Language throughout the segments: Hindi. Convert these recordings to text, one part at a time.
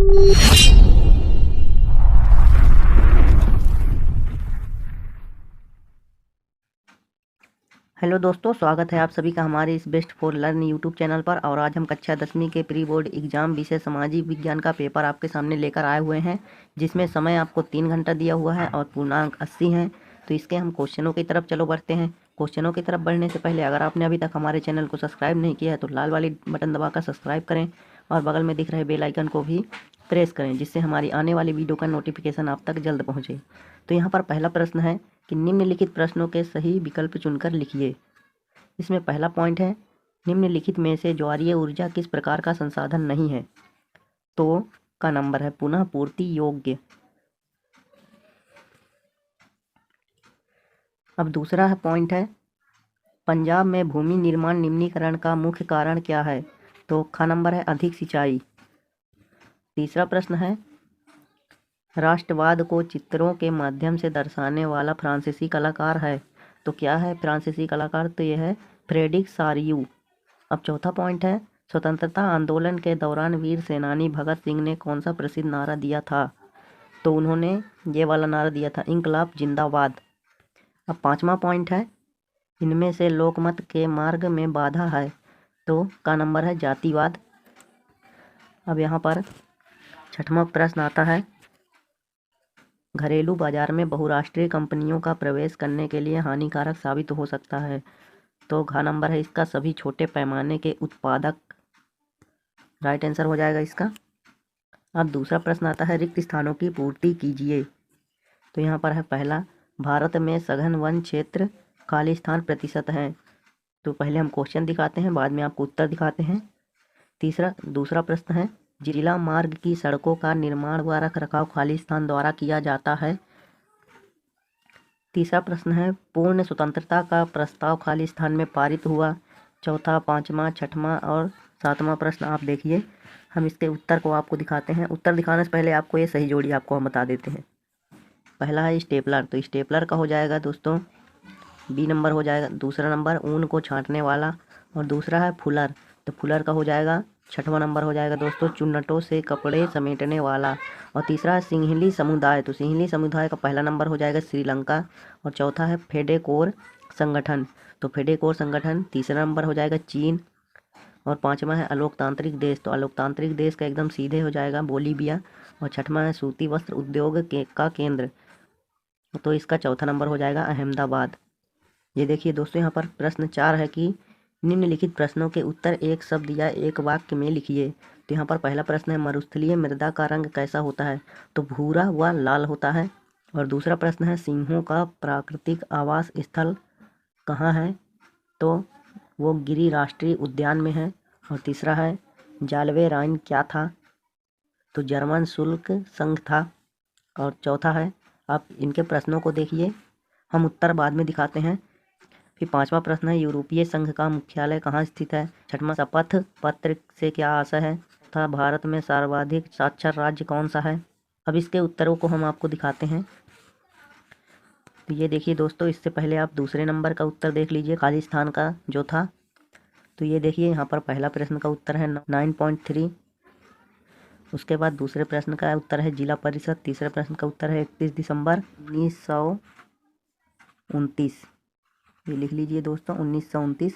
हेलो दोस्तों, स्वागत है आप सभी का हमारे इस best for learn YouTube channel पर। और आज हम कक्षा 10वीं के प्री बोर्ड एग्जाम विषय सामाजिक विज्ञान का पेपर आपके सामने लेकर आए हुए हैं, जिसमें समय आपको 3 घंटा दिया हुआ है और पूर्णांक 80 हैं। तो इसके हम क्वेश्चनों की तरफ चलो बढ़ते हैं। क्वेश्चनों की तरफ बढ़ने से पहले अगर आपने अभी तक हमारे चैनल को सब्सक्राइब नहीं किया है तो लाल वाली बटन दबाकर सब्सक्राइब करें और बगल में दिख रहे बेल आइकन को भी प्रेस करें, जिससे हमारी आने वाली वीडियो का नोटिफिकेशन आप तक जल्द पहुँचे। तो यहाँ पर पहला प्रश्न है कि निम्नलिखित प्रश्नों के सही विकल्प चुनकर लिखिए। इसमें पहला पॉइंट है, निम्नलिखित में से ज्वारीय ऊर्जा किस प्रकार का संसाधन नहीं है? तो का नंबर है पुनः पूर्ति योग्य। अब दूसरा है पॉइंट है, पंजाब में भूमि निर्माण निम्नीकरण का मुख्य कारण क्या है? तो का नंबर है अधिक सिंचाई। तीसरा प्रश्न है, राष्ट्रवाद को चित्रों के माध्यम से दर्शाने वाला फ्रांसीसी कलाकार है। तो क्या है फ्रांसीसी कलाकार? तो यह है फ्रेडरिक सारियू। अब चौथा पॉइंट है, स्वतंत्रता आंदोलन के दौरान वीर सेनानी भगत सिंह ने कौन सा प्रसिद्ध नारा दिया था? तो उन्होंने ये वाला नारा दिया था, इंकलाब जिंदाबाद। अब पांचवा पॉइंट है, इनमें से लोकमत के मार्ग में बाधा है। तो का नंबर है जातिवाद। अब यहाँ पर छठवां प्रश्न आता है, घरेलू बाजार में बहुराष्ट्रीय कंपनियों का प्रवेश करने के लिए हानिकारक साबित हो सकता है। तो घ नंबर है इसका सभी छोटे पैमाने के उत्पादक। राइट आंसर हो जाएगा इसका। अब दूसरा प्रश्न आता है, रिक्त स्थानों की पूर्ति कीजिए। तो यहाँ पर है पहला, भारत में सघन वन क्षेत्र खाली स्थान प्रतिशत है। तो पहले हम क्वेश्चन दिखाते हैं, बाद में आपको उत्तर दिखाते हैं। दूसरा प्रश्न है, जिला मार्ग की सड़कों का निर्माण व रखरखाव खाली स्थान द्वारा किया जाता है। तीसरा प्रश्न है, पूर्ण स्वतंत्रता का प्रस्ताव खाली स्थान में पारित हुआ। चौथा, पांचवा, छठवां और सातवां प्रश्न आप देखिए। हम इसके उत्तर को आपको दिखाते हैं। उत्तर दिखाने से पहले आपको ये सही जोड़ी आपको हम बता देते हैं। पहला है स्टेपलर। तो स्टेपलर का हो जाएगा दोस्तों बी नंबर हो जाएगा। दूसरा नंबर ऊन को छांटने वाला, और दूसरा है फुलर। तो फुलर का हो जाएगा छठवां नंबर हो जाएगा दोस्तों चुन्नटों से कपड़े समेटने वाला। और तीसरा है सिंहली समुदाय। तो सिंहली समुदाय का पहला नंबर हो जाएगा श्रीलंका। और चौथा है फेडेकोर संगठन। तो फेडेकोर संगठन तीसरा नंबर हो जाएगा चीन। और पांचवा है अलोकतांत्रिक देश। तो अलोकतांत्रिक देश का एकदम सीधे हो जाएगा बोलीविया। और छठवां है सूती वस्त्र उद्योग का केंद्र। तो इसका चौथा नंबर हो जाएगा अहमदाबाद। ये देखिए दोस्तों, यहाँ पर प्रश्न 4 है कि निम्नलिखित प्रश्नों के उत्तर एक शब्द या एक वाक्य में लिखिए। तो यहाँ पर पहला प्रश्न है, मरुस्थलीय मृदा का रंग कैसा होता है? तो भूरा व लाल होता है। और दूसरा प्रश्न है, सिंहों का प्राकृतिक आवास स्थल कहाँ है? तो वो गिरि राष्ट्रीय उद्यान में है। और तीसरा है, जालवे राइन क्या था? तो जर्मन शुल्क संघ था। और चौथा है, आप इनके प्रश्नों को देखिए, हम उत्तर बाद में दिखाते हैं। फिर पांचवा प्रश्न है, यूरोपीय संघ का मुख्यालय कहाँ स्थित है? छठवां, शपथ पत्र से क्या आशय है? तथा भारत में सर्वाधिक साक्षर राज्य कौन सा है? अब इसके उत्तरों को हम आपको दिखाते हैं। तो ये देखिए दोस्तों, इससे पहले आप दूसरे नंबर का उत्तर देख लीजिए खाली स्थान का जो था। तो ये देखिए यहाँ पर पहला प्रश्न का उत्तर है 9.3। उसके बाद दूसरे प्रश्न का उत्तर है जिला परिषद। तीसरे प्रश्न का उत्तर है 31 दिसंबर 1929। ये लिख लीजिए दोस्तों 1929।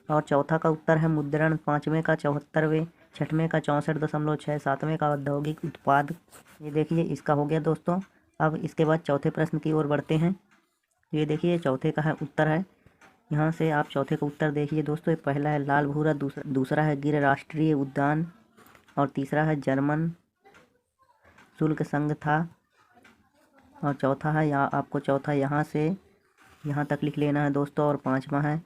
और चौथा का उत्तर है मुद्रण। पाँचवें का 74वें, छठवें का 64.6, सातवें का औद्योगिक उत्पाद। ये देखिए इसका हो गया दोस्तों। अब इसके बाद चौथे प्रश्न की ओर बढ़ते हैं। ये देखिए चौथे का है उत्तर है, यहाँ से आप चौथे का उत्तर देखिए दोस्तों। पहला है लाल भूरा, दूसरा है गिर राष्ट्रीय उद्यान, और तीसरा है जर्मन शुल्क संघ था। और चौथा है, यहाँ आपको चौथा यहाँ से यहाँ तक लिख लेना है दोस्तों। और पांचवा है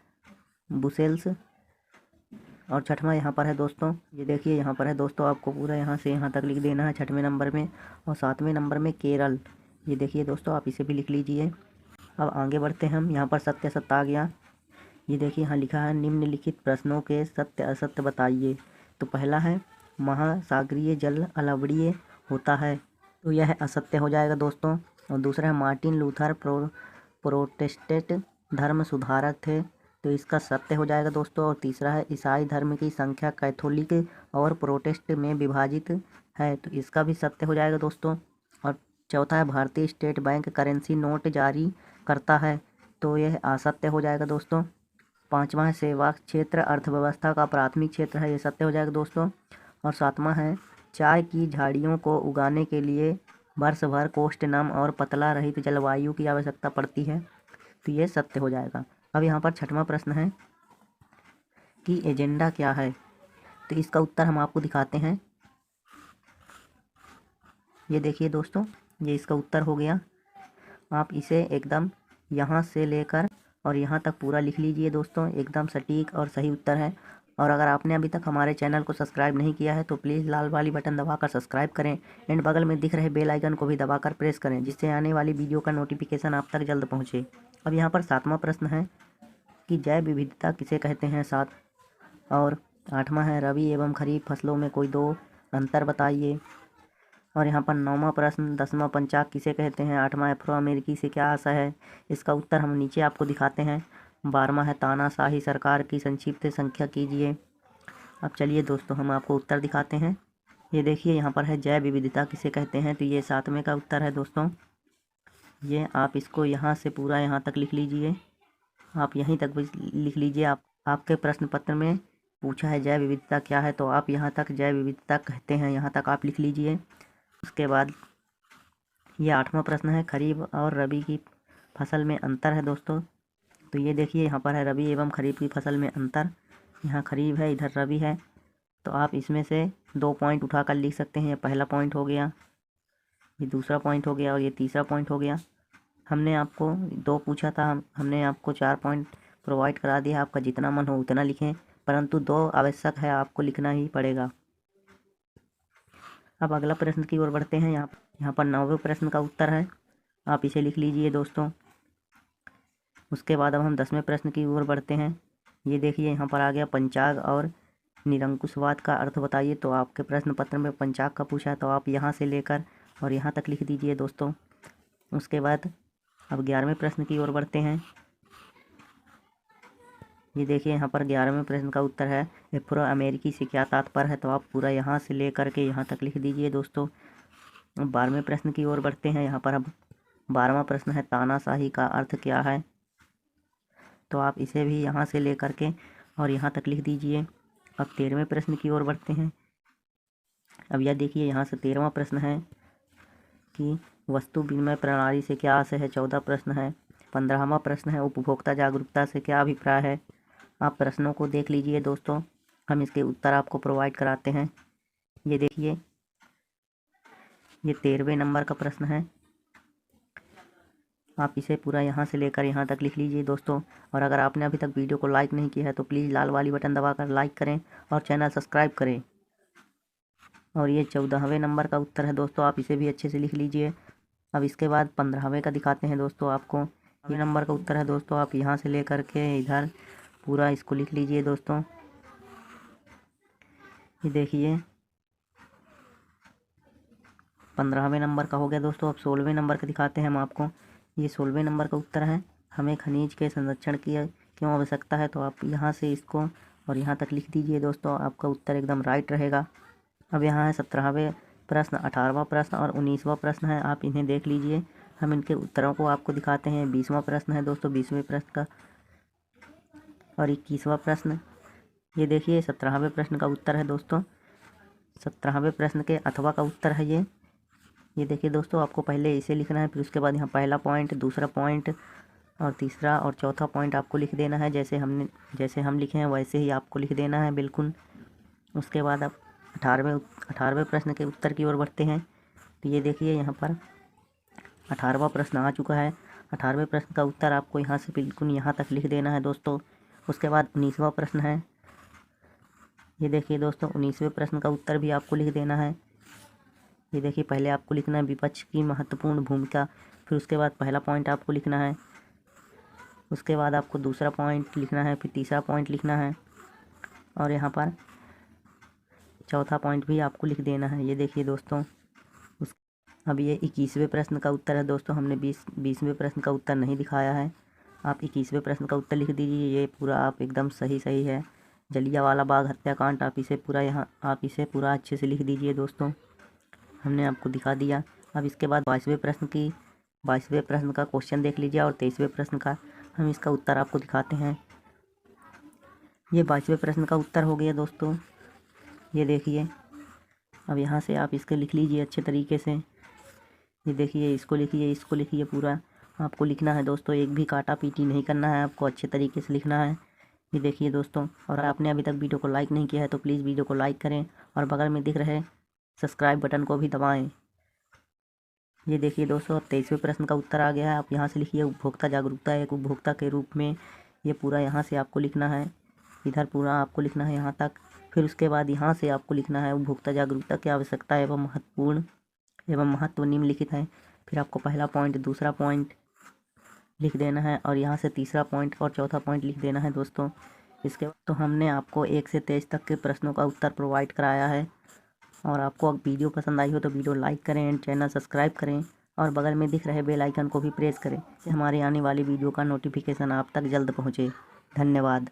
बुसेल्स। और छठवां यहाँ पर है दोस्तों, ये देखिए यहाँ पर है दोस्तों, आपको पूरा यहाँ से यहाँ तक लिख देना है छठवें नंबर में। और सातवें नंबर में केरल। ये देखिए दोस्तों, आप इसे भी लिख लीजिए। अब आगे बढ़ते हैं हम। यहाँ पर सत्य असत्य आ गया। ये देखिए यहाँ लिखा है, निम्नलिखित प्रश्नों के सत्य असत्य बताइए। तो पहला है, महासागरीय जल अलवणीय होता है। तो यह असत्य हो जाएगा दोस्तों। और दूसरा है, मार्टिन लूथर प्रोटेस्टेंट धर्म सुधारक थे। तो तो इसका सत्य हो जाएगा दोस्तों। और तीसरा है ईसाई धर्म की संख्या कैथोलिक और प्रोटेस्ट में विभाजित है, तो इसका भी सत्य हो जाएगा दोस्तों। और चौथा है भारतीय स्टेट बैंक करेंसी नोट जारी करता है, तो यह असत्य हो जाएगा दोस्तों। पांचवा है सेवा क्षेत्र अर्थव्यवस्था का प्राथमिक क्षेत्र है, ये सत्य हो जाएगा दोस्तों। और सातवां है चाय की झाड़ियों को उगाने के लिए वर्ष भर कोष्ठ नम और पतला रहित जलवायु की आवश्यकता पड़ती है, तो ये सत्य हो जाएगा। अब यहाँ पर छठवां प्रश्न है कि एजेंडा क्या है, तो इसका उत्तर हम आपको दिखाते हैं। ये देखिए दोस्तों, ये इसका उत्तर हो गया। आप इसे एकदम यहाँ से लेकर और यहाँ तक पूरा लिख लीजिए दोस्तों, एकदम सटीक और सही उत्तर है। और अगर आपने अभी तक हमारे चैनल को सब्सक्राइब नहीं किया है तो प्लीज़ लाल वाली बटन दबाकर सब्सक्राइब करें एंड बगल में दिख रहे बेल आइकन को भी दबाकर प्रेस करें, जिससे आने वाली वीडियो का नोटिफिकेशन आप तक जल्द पहुँचे। अब यहाँ पर सातवां प्रश्न है कि जैव विविधता किसे कहते हैं, सात। और आठवां है रबी एवं खरीफ फसलों में कोई दो अंतर बताइए। और यहाँ पर नौवां प्रश्न दसवां पंचाग किसे कहते हैं। आठवां अफ्रो अमेरिकी से क्या आशा है, इसका उत्तर हम नीचे आपको दिखाते हैं। 12वां है तानाशाही सरकार की संक्षिप्त संख्या कीजिए। अब चलिए दोस्तों हम आपको उत्तर दिखाते हैं। ये देखिए यहाँ पर है जैव विविधता किसे कहते हैं, तो ये 7वें का उत्तर है दोस्तों। ये आप इसको यहाँ से पूरा यहाँ तक लिख लीजिए, आप यहीं तक भी लिख लीजिए। आपके प्रश्न पत्र में पूछा है जैव विविधता क्या है, तो आप यहाँ तक जैव विविधता कहते हैं यहाँ तक आप लिख लीजिए। उसके बाद ये 8वां प्रश्न है खरीफ और रबी की फसल में अंतर है दोस्तों, तो ये देखिए यहाँ पर है रबी एवं खरीफ की फसल में अंतर। यहाँ खरीफ है, इधर रबी है, तो आप इसमें से 2 पॉइंट उठाकर लिख सकते हैं। ये पहला पॉइंट हो गया, ये दूसरा पॉइंट हो गया और ये तीसरा पॉइंट हो गया। हमने आपको 2 पूछा था, हमने आपको 4 पॉइंट प्रोवाइड करा दिया। आपका जितना मन हो उतना लिखें, परंतु 2 आवश्यक है, आपको लिखना ही पड़ेगा। अब अगला प्रश्न की ओर बढ़ते हैं। यहाँ पर 9वें प्रश्न का उत्तर है, आप इसे लिख लीजिए दोस्तों। उसके बाद अब हम 10वें प्रश्न की ओर बढ़ते हैं। ये देखिए यहाँ पर आ गया पंचाग और निरंकुशवाद का अर्थ बताइए, तो आपके प्रश्न पत्र में पंचाग का पूछा है, तो आप यहाँ से लेकर और यहाँ तक लिख दीजिए दोस्तों। उसके बाद अब 11वें प्रश्न की ओर बढ़ते हैं। ये देखिए यहाँ पर 11वें प्रश्न का उत्तर है अफ्रो अमेरिकी से क्या तात्पर्य है, तो आप पूरा यहाँ से लेकर के यहाँ तक लिख दीजिए दोस्तों। 12वें प्रश्न की ओर बढ़ते हैं। यहाँ पर अब 12वां प्रश्न है तानाशाही का अर्थ क्या है, तो आप इसे भी यहाँ से लेकर के और यहाँ तक लिख दीजिए। अब 13वें प्रश्न की ओर बढ़ते हैं। अब यह देखिए यहाँ से 13वां प्रश्न है कि वस्तु विनिमय प्रणाली से क्या आशय है। 14 प्रश्न है। 15वां प्रश्न है उपभोक्ता जागरूकता से क्या अभिप्राय है। आप प्रश्नों को देख लीजिए दोस्तों, हम इसके उत्तर आपको प्रोवाइड कराते हैं। ये देखिए ये 13वें नंबर का प्रश्न है, आप इसे पूरा यहाँ से लेकर यहाँ तक लिख लीजिए दोस्तों। और अगर आपने अभी तक वीडियो को लाइक नहीं किया है तो प्लीज़ लाल वाली बटन दबाकर लाइक करें और चैनल सब्सक्राइब करें। और ये 14वें नंबर का उत्तर है दोस्तों, आप इसे भी अच्छे से लिख लीजिए। अब इसके बाद 15वें का दिखाते हैं दोस्तों आपको। ये नंबर का उत्तर है दोस्तों, आप यहाँ से लेकर के इधर पूरा इसको लिख लीजिए दोस्तों। ये देखिए 15वें नंबर का हो गया दोस्तों। अब 16वें नंबर का दिखाते हैं हम आपको। ये 16वें नंबर का उत्तर है हमें खनिज के संरक्षण की क्यों आवश्यकता है, तो आप यहाँ से इसको और यहाँ तक लिख दीजिए दोस्तों, आपका उत्तर एकदम राइट रहेगा। अब यहाँ है 17वें प्रश्न, 18वां प्रश्न और 19वां प्रश्न है, आप इन्हें देख लीजिए। हम इनके उत्तरों को आपको दिखाते हैं। 20वां प्रश्न है दोस्तों, 20वें प्रश्न का और 21वां प्रश्न। ये देखिए 17वें प्रश्न का उत्तर है दोस्तों। 17वें प्रश्न के अथवा का उत्तर है ये देखिए दोस्तों, आपको पहले इसे लिखना है, फिर उसके बाद यहाँ पहला पॉइंट, दूसरा पॉइंट और तीसरा और चौथा पॉइंट आपको लिख देना है। जैसे हम लिखे हैं वैसे ही आपको लिख देना है बिल्कुल। उसके बाद आप 18वें प्रश्न के उत्तर की ओर बढ़ते हैं। तो ये देखिए यहाँ पर 18वां प्रश्न आ चुका है। 18वें प्रश्न का उत्तर आपको यहाँ से बिल्कुल यहाँ तक लिख देना है दोस्तों। उसके बाद 19वां प्रश्न है। ये देखिए दोस्तों 19वें प्रश्न का उत्तर भी आपको लिख देना है। ये देखिए पहले आपको लिखना है विपक्ष की महत्वपूर्ण भूमिका, फिर उसके बाद पहला पॉइंट आपको लिखना है, उसके बाद आपको दूसरा पॉइंट लिखना है, फिर तीसरा पॉइंट लिखना है और यहाँ पर चौथा पॉइंट भी आपको लिख देना है। ये देखिए दोस्तों अब ये 21वें प्रश्न का उत्तर है दोस्तों। हमने 20वें प्रश्न का उत्तर नहीं दिखाया है, आप 21वें प्रश्न का उत्तर लिख दीजिए। ये पूरा आप एकदम सही है। जलियांवाला बाग हत्याकांड, आप इसे पूरा अच्छे से लिख दीजिए दोस्तों। हमने आपको दिखा दिया। अब इसके बाद 22वें प्रश्न का क्वेश्चन देख लीजिए और 23वें प्रश्न का हम इसका उत्तर आपको दिखाते हैं। ये 22वें प्रश्न का उत्तर हो गया दोस्तों, ये देखिए। अब यहाँ से आप इसके लिख लीजिए अच्छे तरीके से। ये देखिए, इसको लिखिए पूरा आपको लिखना है दोस्तों। एक भी काटा पीटी नहीं करना है, आपको अच्छे तरीके से लिखना है। ये देखिए दोस्तों, और आपने अभी तक वीडियो को लाइक नहीं किया है तो प्लीज़ वीडियो को लाइक करें और बगल में दिख रहे सब्सक्राइब बटन को भी दबाएं। ये देखिए दोस्तों, 23वें प्रश्न का उत्तर आ गया है। आप यहाँ से लिखिए उपभोक्ता जागरूकता एक उपभोक्ता के रूप में। ये पूरा यहाँ से आपको लिखना है, इधर पूरा आपको लिखना है यहाँ तक। फिर उसके बाद यहाँ से आपको लिखना है उपभोक्ता जागरूकता की आवश्यकता एवं महत्व निम्नलिखित है। फिर आपको पहला पॉइंट, दूसरा पॉइंट लिख देना है और यहाँ से तीसरा पॉइंट और चौथा पॉइंट लिख देना है दोस्तों। इसके बाद तो हमने आपको 1 से 23 तक के प्रश्नों का उत्तर प्रोवाइड कराया है। और आपको अगर वीडियो पसंद आई हो तो वीडियो लाइक करें एंड चैनल सब्सक्राइब करें और बगल में दिख रहे बेल आइकन को भी प्रेस करें, हमारे आने वाली वीडियो का नोटिफिकेशन आप तक जल्द पहुँचे। धन्यवाद।